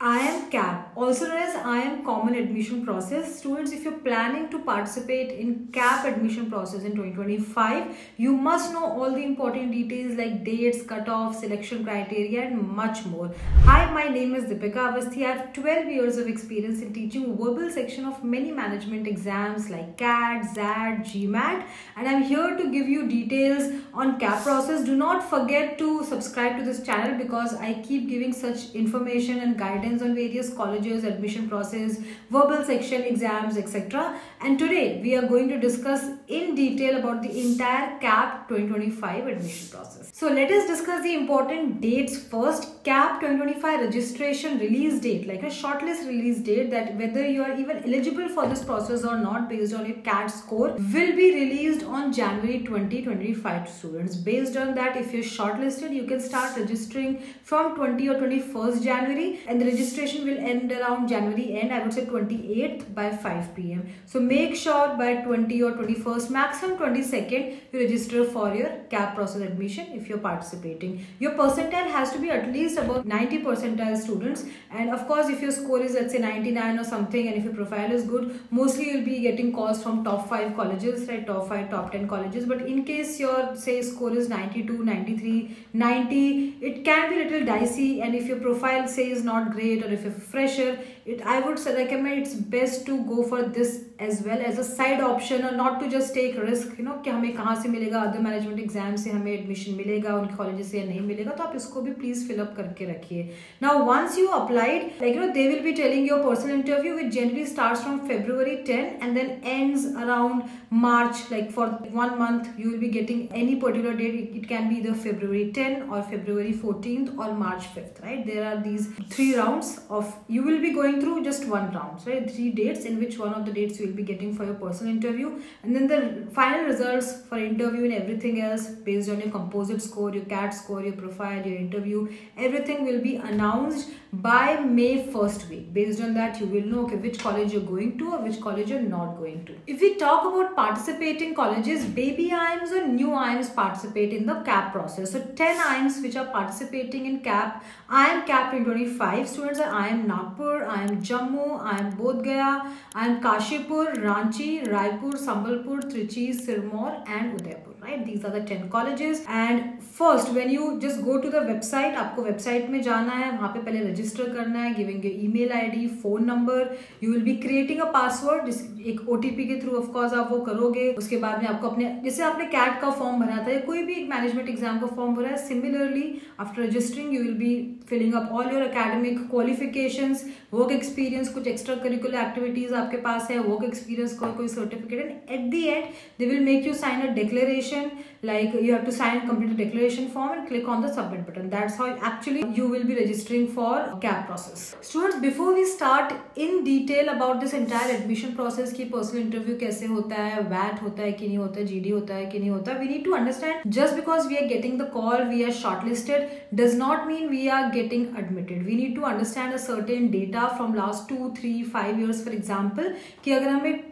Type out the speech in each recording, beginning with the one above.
IIM CAP, also known as IIM Common Admission Process. Students, if you're planning to participate in CAP admission process in 2025, you must know all the important details like dates, cutoff, selection criteria, and much more. Hi, my name is Deepika Avasthi. I have 12 years of experience in teaching verbal section of many management exams like CAT, ZAT, GMAT, and I'm here to give you details on CAP process. Do not forget to subscribe to this channel because I keep giving such information and guidance on various colleges, admission process, verbal section exams, etc. And today we are going to discuss in detail about the entire CAP 2025 admission process. So let us discuss the important dates first. CAP 2025 registration release date, like a shortlist release date, that whether you are even eligible for this process or not based on your CAT score, will be released on January 2025 to students. Based on that, if you're shortlisted, you can start registering from 20 or 21st January, and the registration will end around January end, I would say 28th by 5 p.m. So make sure by 20 or 21st, maximum 22nd, you register for your CAP process admission if you're participating. Your percentile has to be at least above 90 percentile students, and of course if your score is, let's say, 99 or something, and if your profile is good, mostly you'll be getting calls from top 5 colleges, right? Top 5, top 10 colleges. But in case your, say, score is 92, 93, 90, it can be a little dicey, and if your profile, say, is not great, or if you're a fresher, I would recommend it's best to go for this as well as a side option, or not to just take risk, कि हमें कहाँ से मिलेगा, other management exam से हमें admission मिलेगा, उनके colleges से नहीं मिलेगा, तो आप इसको भी please fill up करके रखिए. Now once you applied, they will be telling your personal interview, which generally starts from February 10 and then ends around March. Like for 1 month you will be getting any particular date. It can be either February 10 or February 14th or March 5th, right? There are these 3 rounds of, you will be going through just 1 round, right? 3 dates, in which one of the dates you will be getting for your personal interview, and then the final results for interview and everything else based on your composite score, your CAT score, your profile, your interview, everything will be announced by May 1st week. Based on that, you will know, okay, which college you're going to or which college you're not going to. If we talk about participating colleges, baby IIMs or new IIMs participate in the CAP process. So 10 IIMs which are participating in CAP, IIM CAP 2025 students are IIM Nagpur, IIM Jammu, IIM Bodh Gaya, IIM Kashipur, Ranchi, Raipur, Sambalpur, Trichy, Sirmaur and Udaipur. Right? These are the 10 colleges. And first, when you just go to the website, आपको website में जाना है, वहाँ पे पहले register करना है, giving your email ID, phone number. You will be creating a password. एक OTP के through of course आप वो करोगे. उसके बाद में आपको अपने, जैसे आपने CAT का फॉर्म भरा था या कोई भी एक मैनेजमेंट एग्जाम का फॉर्म भरा है, similarly after registering you will be filling up all your academic qualifications, work experience, कुछ extra curricular activities आपके पास है, work experience कोई certificate, and at the end they will make you sign a declaration. Like you have to sign and complete a declaration form and click on the submit button. That's how actually you will be registering for CAP process. Students, before we start in detail about this entire admission process, कि personal interview कैसे होता है, VAT होता है कि नहीं होता है, GD होता है कि नहीं होता, we need to understand, just because we are getting the call, we are shortlisted, does not mean we are getting admitted. We need to understand a certain data from last 2, 3, 5 years. For example, कि अगर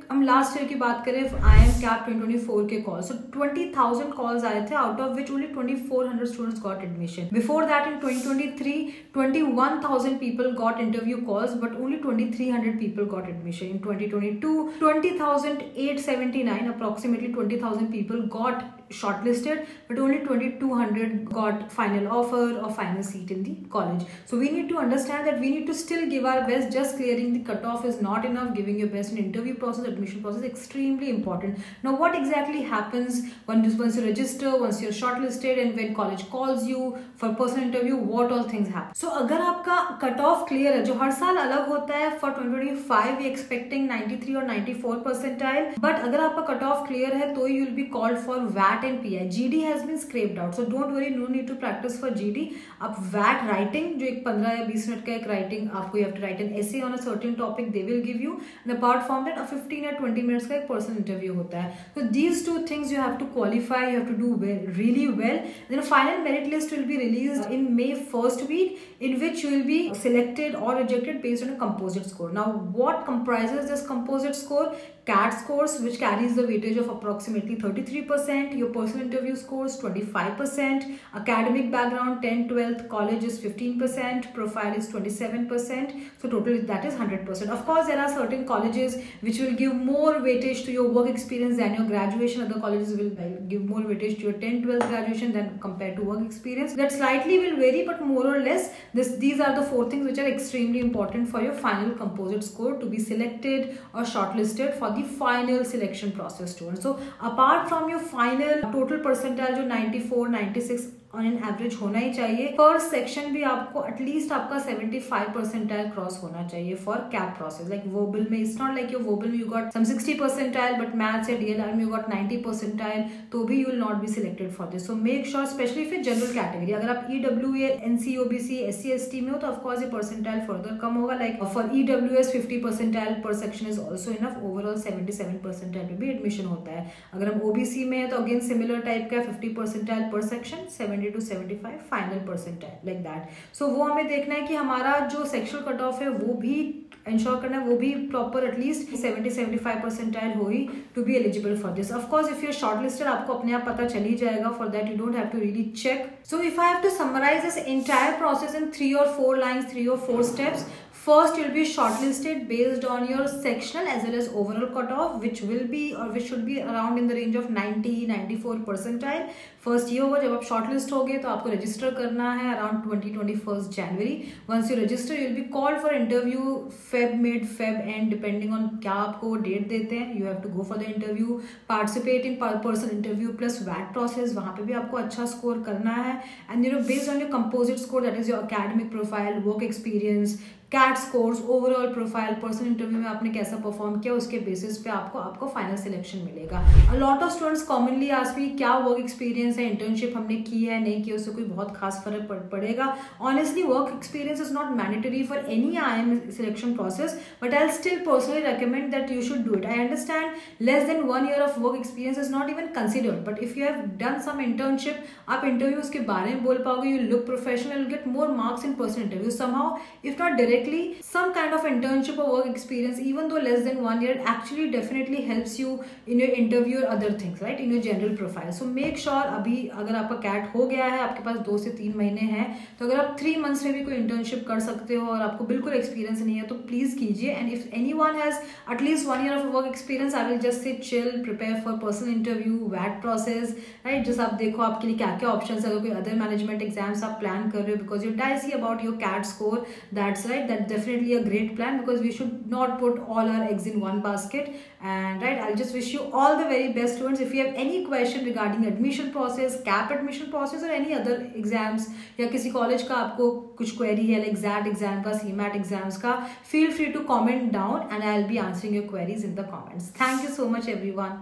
हम last year की बात करें, IIM CAP 2024 के calls, so 20,000 calls आए थे, out of which only 2,400 students got admission. Before that, in 2023, 21,000 people got interview calls, but only 2,300 people got admission. In 2022, 20,879, approximately 20,000 people got shortlisted, but only 2,200 got final offer or final seat in the college. So we need to understand that we need to still give our best. Just clearing the cutoff is not enough. Giving your best in interview process, admission process is extremely important. Now what exactly happens once you register, once you're shortlisted, and when college calls you for personal interview, what all things happen? So अगर आपका cutoff clear है, जो हर साल अलग होता है, for 2025 we expecting 93 or 94 percentile, but अगर आपका cutoff clear है तो you will be called for VAT and PI. GD has been scraped out, so don't worry, no need to practice for GD. अब VAT writing, जो एक 15 या 20 minute का एक writing, आपको you have to write an essay on a certain topic, they will give you, and apart from that a 15 or 20 minutes का एक personal interview होता है. So these 2 things you have to qualify, you have to do really well. Then a final merit list will be released in May 1st week, in which you will be selected or rejected based on a composite score. Now what comprises this composite score? CAT scores, which carries the weightage of approximately 33%, your personal interview scores 25%, academic background 10th 12th college is 15%, profile is 27%, so total that is 100%. Of course, there are certain colleges which will give more weightage to your work experience than your graduation. Other colleges will give more weightage to your 10th 12th graduation than compared to work experience. That slightly will vary, but more or less these are the 4 things which are extremely important for your final composite score to be selected or shortlisted for the final selection process students. So apart from your final total percentile जो 94 96 on an average होना ही चाहिए, पर section भी आपको at least आपका 75 percentile cross होना चाहिए for CAP process. Like verbal में it's not like your verbal में you got some 60 percentile but maths या डीएलआर में यू गॉट 90 परसेंटाइल, तो भी you will not be selected for this. So make sure, specially फिर general category, अगर आप EW NC OBC SC ST में हो तो ऑफकोर्स ये परसेंटाइल फर्दर कम होगा. Like for EWS 50 percentile per section is also enough. Overall 77 percentile पे भी एडमिशन होता है. अगर हम ओबीसी में है तो अगेन सिमिलर टाइप का 50 percentile per section, 70 to 75 final percentile, like that. So वो हमें देखना है कि हमारा जो सेक्शुअल कट ऑफ है वो भी इंश्योर करना है, वो भी प्रॉपर एटलीस्ट 70-75 परसेंटाइल हो ही to be eligible for this. Of course if you are shortlisted आपको अपने आप पता चल ही जाएगा. For that you don't have to really check. So if I have to summarize this entire process in 3 or 4 lines, 3 or 4 steps. First, you'll be shortlisted based on your sectional as well as overall cutoff, which will be or which should be around in the range of 90-94 percentile. First ये होगा जब आप shortlist हो गए तो आपको register करना है अराउंड 21 जनवरी. Once you register you will be called for interview Feb mid Feb end, depending on क्या आपको वो डेट देते हैं. You have to go for the interview, participate in person interview plus वैट प्रोसेस. वहाँ पे भी आपको अच्छा स्कोर करना है. And you know based on your composite score, that is your academic profile, work experience, CAT scores, overall profile, personal interview में आपने कैसा परफॉर्म किया, उसके बेसिस पे आपको फाइनल सिलेक्शन मिलेगा. A lot of students commonly ask me क्या work experience है, इंटर्नशिप हमने की है नहीं की, उससे कोई बहुत खास फर्क पड़ेगा. Honestly work experience is not mandatory for any IIM selection process, but I still personally recommend that you should do it. I understand less than 1 year of work experience is not even considered, but if you have done some internship, आप interview उसके बारे में बोल पाओगे, you look professional, you get more marks in personal interview somehow. If not directly, some kind of internship or work experience, even though less than 1 year, actually definitely helps you in your interview or other things, right, in your general profile. So make sure अभी अगर आपका cat हो गया है, आपके पास 2 से 3 महीने हैं, तो अगर आप 3 months में भी कोई इंटर्नशिप कर सकते हो और आपको बिल्कुल एक्सपीरियंस नहीं है तो प्लीज कीजिए. And if anyone has at least 1 year of work experience, I will just say chill, prepare for personal interview, VAT process, right. just आप देखो आपके लिए क्या क्या ऑप्शंस है. अगर कोई अदर मैनेजमेंट एग्जाम्स आप प्लान कर रहे हो because you dicey about your CAT score, that's right, that definitely a great plan because we should not put all our eggs in one basket. And right, I'll just wish you all the very best students. If you have any question regarding admission process, CAP admission process or any other exams या किसी college का आपको कुछ query है like XAT exam का, CMAT exams का, feel free to comment down and I'll be answering your queries in the comments. Thank you so much everyone.